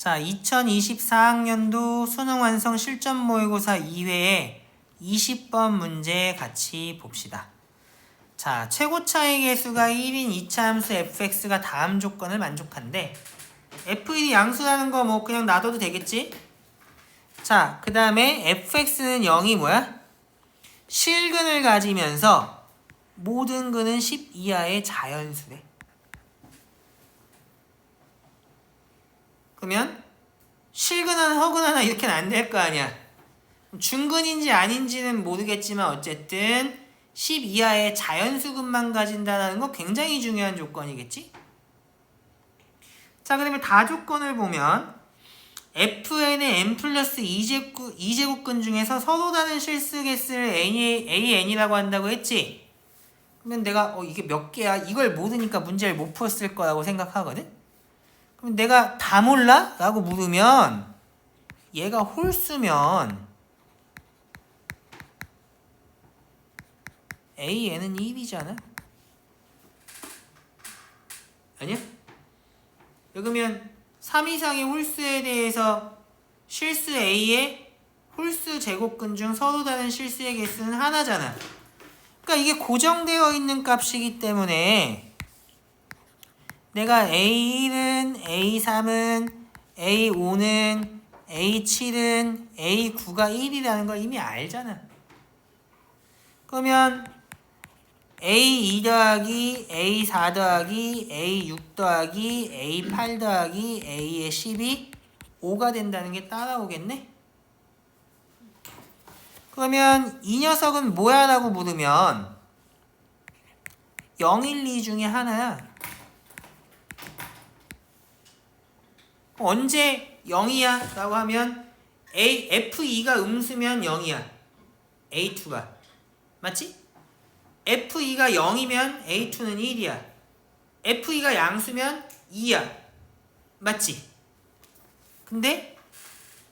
자, 2024학년도 수능 완성 실전 모의고사 2회에 20번 문제 같이 봅시다. 자, 최고 차이 계수가 1인 2차 함수 fx가 다음 조건을 만족한데 f1이 양수라는 거 뭐 그냥 놔둬도 되겠지? 자, 그 다음에 fx는 0이 뭐야? 실근을 가지면서 모든 근은 10 이하의 자연수래. 그러면 실근 하나 허근 하나 이렇게는 안 될 거 아니야. 중근인지 아닌지는 모르겠지만 어쨌든 10 이하의 자연수근만 가진다는 거 굉장히 중요한 조건이겠지? 자, 그러면 다조건을 보면 fn의 n 플러스 2제곱근 중에서 서로 다른 실수 개수를 an이라고 한다고 했지? 그러면 내가 이게 몇 개야? 이걸 모르니까 문제를 못 풀었을 거라고 생각하거든? 그럼 내가 다 몰라? 라고 물으면 얘가 홀수면 AN은 1이잖아? 아니야? 그러면 3 이상의 홀수에 대해서 실수 A의 홀수 제곱근 중 서로 다른 실수의 개수는 하나잖아. 그러니까 이게 고정되어 있는 값이기 때문에 내가 A1은, A3은, A5는, A7은, A9가 1이라는 걸 이미 알잖아. 그러면 A2 더하기 A4 더하기 A6 더하기 A8 더하기 A의 10이 5가 된다는 게 따라오겠네? 그러면 이 녀석은 뭐야? 라고 물으면 0, 1, 2 중에 하나야. 언제 0이야? 라고 하면 F2가 음수면 0이야. A2가. 맞지? F2가 0이면 A2는 1이야. F2가 양수면 2야. 맞지? 근데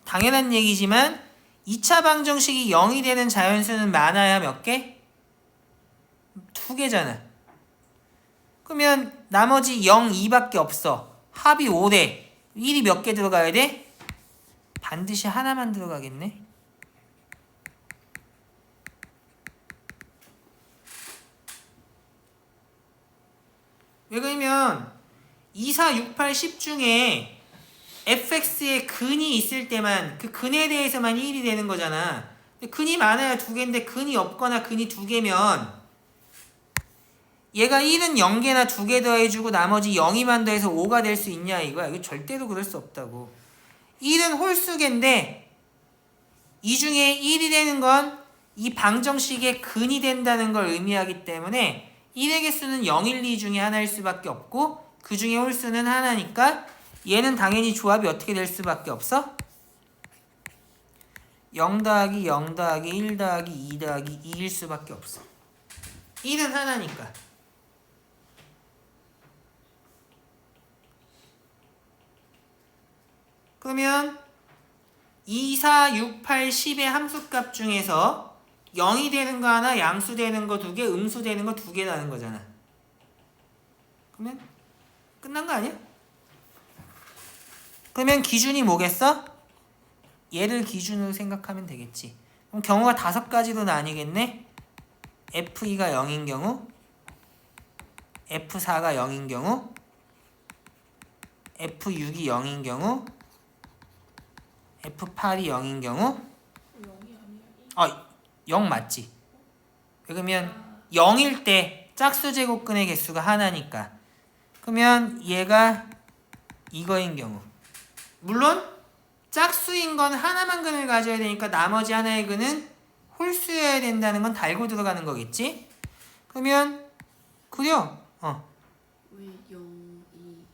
당연한 얘기지만 2차 방정식이 0이 되는 자연수는 많아야 몇 개? 2개잖아. 그러면 나머지 0, 2밖에 없어. 합이 5래. 1이 몇 개 들어가야 돼? 반드시 하나만 들어가겠네. 왜 그러면 2, 4, 6, 8, 10 중에 fx에 근이 있을 때만 그 근에 대해서만 1이 되는 거잖아. 근데 근이 많아야 2개인데 근이 없거나 근이 2개면 얘가 1은 0개나 2개 더해주고 나머지 0이만 더해서 5가 될 수 있냐 이거야. 이거 절대로 그럴 수 없다고. 1은 홀수개인데 이 중에 1이 되는 건 이 방정식의 근이 된다는 걸 의미하기 때문에 1의 개수는 0, 1, 2 중에 하나일 수밖에 없고 그 중에 홀수는 하나니까 얘는 당연히 조합이 어떻게 될 수밖에 없어? 0 더하기 0 더하기 1 더하기 2 더하기 2일 수밖에 없어. 1은 하나니까. 그러면 2, 4, 6, 8, 10의 함수값 중에서 0이 되는 거 하나, 양수 되는 거 2개, 음수 되는 거 2개라는 거잖아. 그러면 끝난 거 아니야? 그러면 기준이 뭐겠어? 얘를 기준으로 생각하면 되겠지. 그럼 경우가 5가지로 나뉘겠네? F2가 0인 경우, F4가 0인 경우, F6이 0인 경우, F8이 0인 경우. 0 맞지? 그러면 0일 때 짝수 제곱근의 개수가 하나니까. 그러면 얘가 이거인 경우. 물론 짝수인 건 하나만 근을 가져야 되니까 나머지 하나의 근은 홀수여야 된다는 건 달고 들어가는 거겠지? 그러면 그려. 왜 0,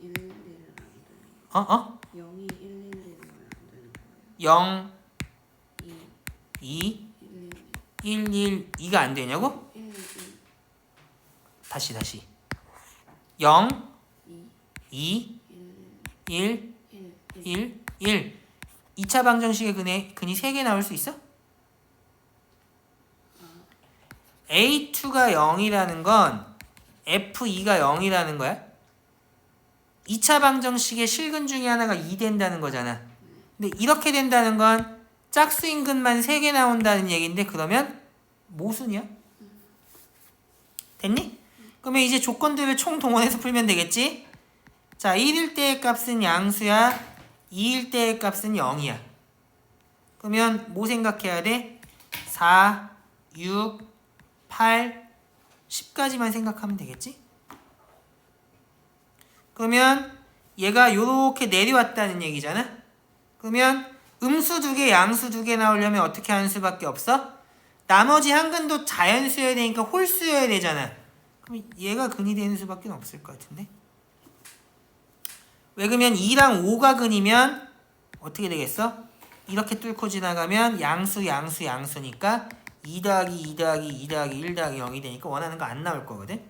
2, 1, 1, 1은 안 되는 거예요? 0, 2, 1, 1, 1은 안 되는 거예요? 0, 2, 2, 1, 1, 2가 안 되냐고? 1, 1. 다시 0, 2, 2, 1, 1, 1, 1. 2차 방정식의 근이 3개 나올 수 있어? A2가 0이라는 건 F2가 0이라는 거야? 2차 방정식의 실근 중에 하나가 2 된다는 거잖아. 근데 이렇게 된다는 건 짝수인 근만 3개 나온다는 얘기인데 그러면 모순이야? 됐니? 그러면 이제 조건들을 총 동원해서 풀면 되겠지? 자, 1일 때의 값은 양수야. 2일 때의 값은 0이야. 그러면 뭐 생각해야 돼? 4, 6, 8, 10까지만 생각하면 되겠지? 그러면 얘가 요렇게 내려왔다는 얘기잖아? 그러면 음수 2개, 양수 2개 나오려면 어떻게 하는 수밖에 없어? 나머지 한 근도 자연수여야 되니까 홀수여야 되잖아. 그럼 얘가 근이 되는 수밖에 없을 것 같은데? 왜 그러면 2랑 5가 근이면 어떻게 되겠어? 이렇게 뚫고 지나가면 양수니까 2 더하기 2 더하기 2 더하기 1 더하기 0이 되니까 원하는 거 안 나올 거거든?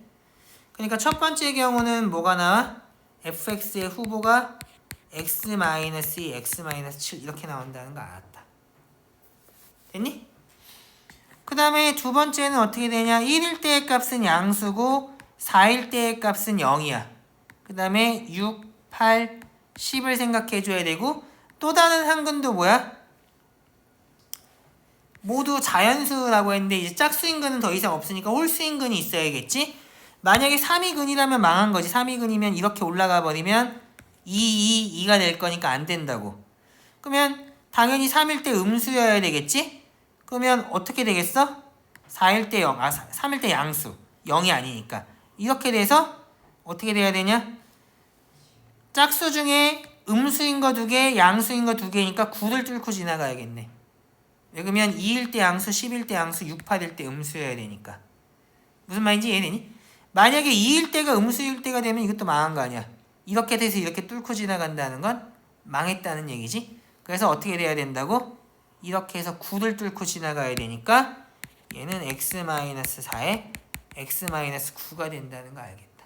그러니까 첫 번째 경우는 뭐가 나와? fx의 후보가 x-2, x-7 이렇게 나온다는 거 알았다. 됐니? 그 다음에 두 번째는 어떻게 되냐? 1일 때의 값은 양수고 4일 때의 값은 0이야. 그 다음에 6, 8, 10을 생각해 줘야 되고 또 다른 한 근도 뭐야? 모두 자연수라고 했는데 이제 짝수인 근은 더 이상 없으니까 홀수인 근이 있어야겠지? 만약에 3이 근이라면 망한 거지. 3이 근이면 이렇게 올라가 버리면 2가 될 거니까 안 된다고. 그러면 당연히 3일 때 음수여야 되겠지? 그러면 어떻게 되겠어? 4일 때 0, 3일 때 양수. 0이 아니니까. 이렇게 돼서 어떻게 돼야 되냐? 짝수 중에 음수인 거 2개, 양수인 거 2개니까 9를 뚫고 지나가야겠네. 왜 그러면 2일 때 양수, 10일 때 양수, 6, 8일 때 음수여야 되니까. 무슨 말인지 이해되니? 만약에 2일 때가 음수일 때가 되면 이것도 망한 거 아니야. 이렇게 돼서 이렇게 뚫고 지나간다는 건 망했다는 얘기지. 그래서 어떻게 돼야 된다고? 이렇게 해서 9를 뚫고 지나가야 되니까 얘는 x-4에 x-9가 된다는 거 알겠다.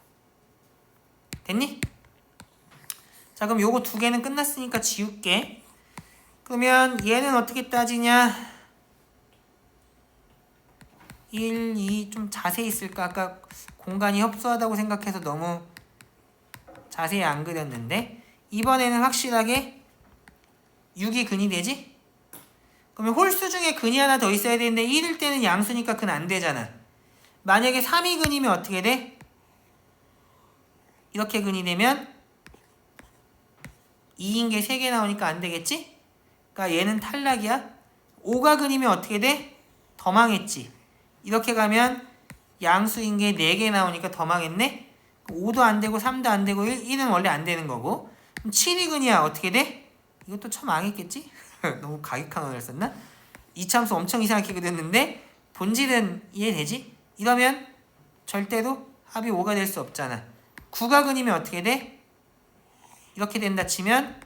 됐니? 자, 그럼 요거 2개는 끝났으니까 지울게. 그러면 얘는 어떻게 따지냐? 1, 2 좀 자세히 쓸까? 아까 공간이 협소하다고 생각해서 너무 자세히 안 그렸는데 이번에는 확실하게 6이 근이 되지? 그러면 홀수 중에 근이 하나 더 있어야 되는데 1일 때는 양수니까 근 안 되잖아. 만약에 3이 근이면 어떻게 돼? 이렇게 근이 되면 2인 게 3개 나오니까 안 되겠지? 그러니까 얘는 탈락이야. 5가 근이면 어떻게 돼? 더 망했지. 이렇게 가면 양수인 게 4개 나오니까 더 망했네? 5도 안 되고 3도 안 되고 1은 원래 안 되는 거고. 그럼 7이 근이야. 어떻게 돼? 이것도 참 망했겠지? 너무 가격한 언어를 썼나? 이참수 엄청 이상하게 그렸는데 본질은 이해되지? 이러면 절대로 합이 5가 될 수 없잖아. 9가 근이면 어떻게 돼? 이렇게 된다 치면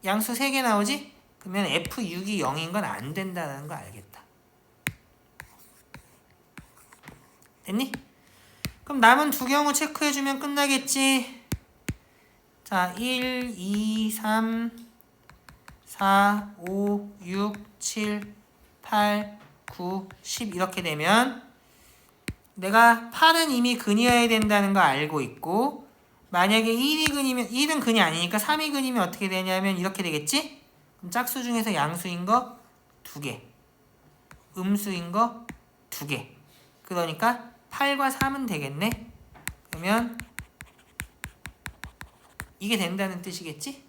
양수 3개 나오지? 그러면 F6이 0인 건 안 된다는 거 알겠다. 됐니? 그럼 남은 두 경우 체크해주면 끝나겠지? 자, 1, 2, 3, 4, 5, 6, 7, 8, 9, 10 이렇게 되면 내가 8은 이미 근이어야 된다는 거 알고 있고 만약에 1이 근이면 1은 근이 아니니까 3이 근이면 어떻게 되냐면 이렇게 되겠지? 그럼 짝수 중에서 양수인 거 2개 음수인 거 2개 그러니까 8과 3은 되겠네? 그러면 이게 된다는 뜻이겠지?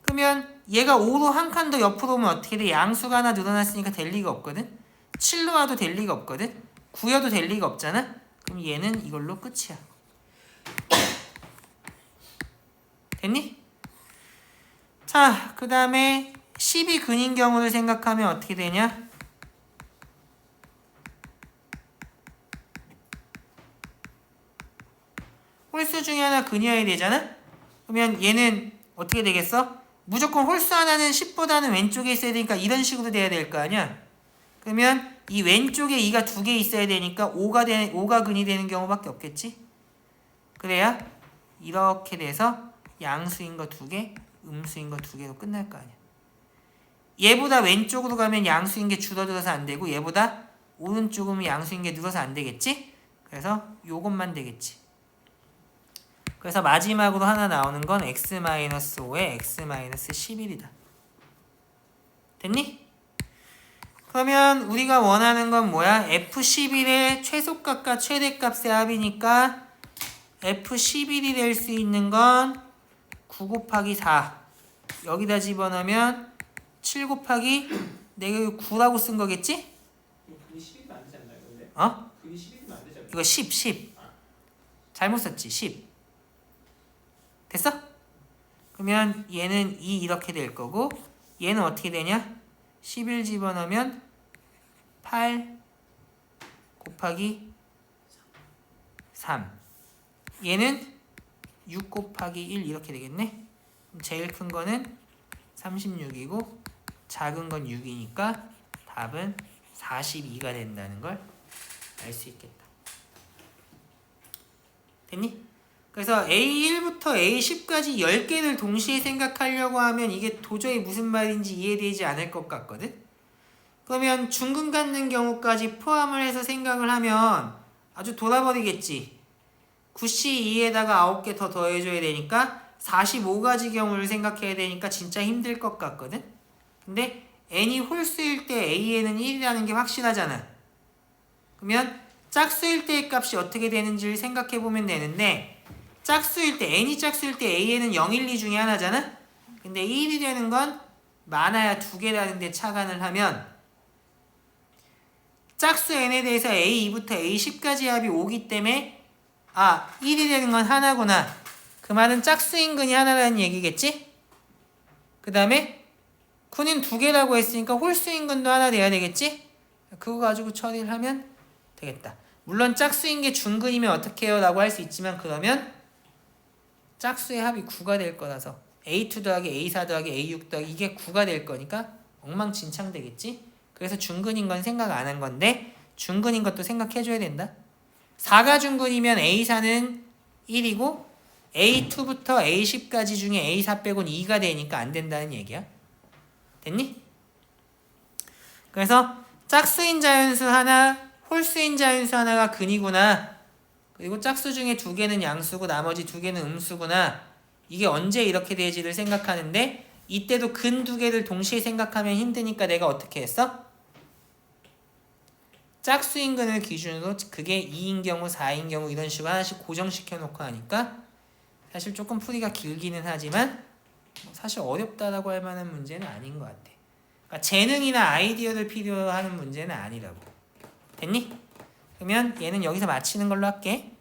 그러면 얘가 5로 한 칸 더 옆으로 오면 어떻게 돼? 양수가 하나 늘어났으니까 될 리가 없거든? 7로 와도 될 리가 없거든? 9여도 될 리가 없잖아? 그럼 얘는 이걸로 끝이야. 됐니? 자, 그 다음에 10이 근인 경우를 생각하면 어떻게 되냐? 홀수 중에 하나 근이어야 되잖아? 그러면 얘는 어떻게 되겠어? 무조건 홀수 하나는 10보다는 왼쪽에 있어야 되니까 이런 식으로 돼야 될 거 아니야? 그러면 이 왼쪽에 2가 2개 있어야 되니까 5가 근이 되는 경우밖에 없겠지? 그래야 이렇게 돼서 양수인 거 2개, 음수인 거 2개로 끝날 거 아니야. 얘보다 왼쪽으로 가면 양수인 게 줄어들어서 안 되고 얘보다 오른쪽으로 양수인 게 늘어서 안 되겠지? 그래서 요것만 되겠지. 그래서 마지막으로 하나 나오는 건 x-5에 x-11이다. 됐니? 그러면 우리가 원하는 건 뭐야? f11의 최소값과 최대값의 합이니까 f11이 될 수 있는 건 9 곱하기 4 여기다 집어넣으면 7 곱하기 내가 이거 9라고 쓴 거겠지? 그게 10이면 안 되지 않나요? 근데? 어? 그게 10이면 안 되지 않나요? 이거 10 잘못 썼지 10 됐어? 그러면 얘는 2 이렇게 될 거고 얘는 어떻게 되냐? 11 집어넣으면 8 곱하기 3 얘는 6 곱하기 1 이렇게 되겠네. 제일 큰 거는 36이고 작은 건 6이니까 답은 42가 된다는 걸 알 수 있겠다. 됐니? 그래서 A1부터 A10까지 10개를 동시에 생각하려고 하면 이게 도저히 무슨 말인지 이해되지 않을 것 같거든? 그러면 중근 갖는 경우까지 포함을 해서 생각을 하면 아주 돌아버리겠지. 9C2에다가 9개 더 더해줘야 되니까 45가지 경우를 생각해야 되니까 진짜 힘들 것 같거든? 근데 n이 홀수일 때 a에는 1이라는 게 확실하잖아. 그러면 짝수일 때의 값이 어떻게 되는지를 생각해보면 되는데 짝수일 때, n이 짝수일 때 a에는 0, 1, 2 중에 하나잖아? 근데 1이 되는 건 많아야 2개라는 데 착안을 하면 짝수 n에 대해서 a2부터 a10까지 합이 5기 때문에 1이 되는 건 하나구나. 그 말은 짝수인 근이 하나라는 얘기겠지? 그 다음에 9는 2개라고 했으니까 홀수인 근도 하나 돼야 되겠지? 그거 가지고 처리를 하면 되겠다. 물론 짝수인 게 중근이면 어떻게 해요? 라고 할 수 있지만 그러면 짝수의 합이 9가 될 거라서 A2 더하기 A4 더하기 A6 더하기 이게 9가 될 거니까 엉망진창 되겠지? 그래서 중근인 건 생각 안 한 건데 중근인 것도 생각해줘야 된다. 4가 중근이면 A4는 1이고 A2부터 A10까지 중에 A4 빼고는 2가 되니까 안 된다는 얘기야. 됐니? 그래서 짝수인 자연수 하나, 홀수인 자연수 하나가 근이구나. 그리고 짝수 중에 2개는 양수고 나머지 2개는 음수구나. 이게 언제 이렇게 되지를 생각하는데 이때도 근 2개를 동시에 생각하면 힘드니까 내가 어떻게 했어? 짝수인 근을 기준으로 그게 2인 경우, 4인 경우 이런 식으로 하나씩 고정시켜 놓고 하니까 사실 조금 풀이가 길기는 하지만 사실 어렵다라고 할 만한 문제는 아닌 것 같아. 그러니까 재능이나 아이디어를 필요로 하는 문제는 아니라고. 됐니? 그러면 얘는 여기서 마치는 걸로 할게.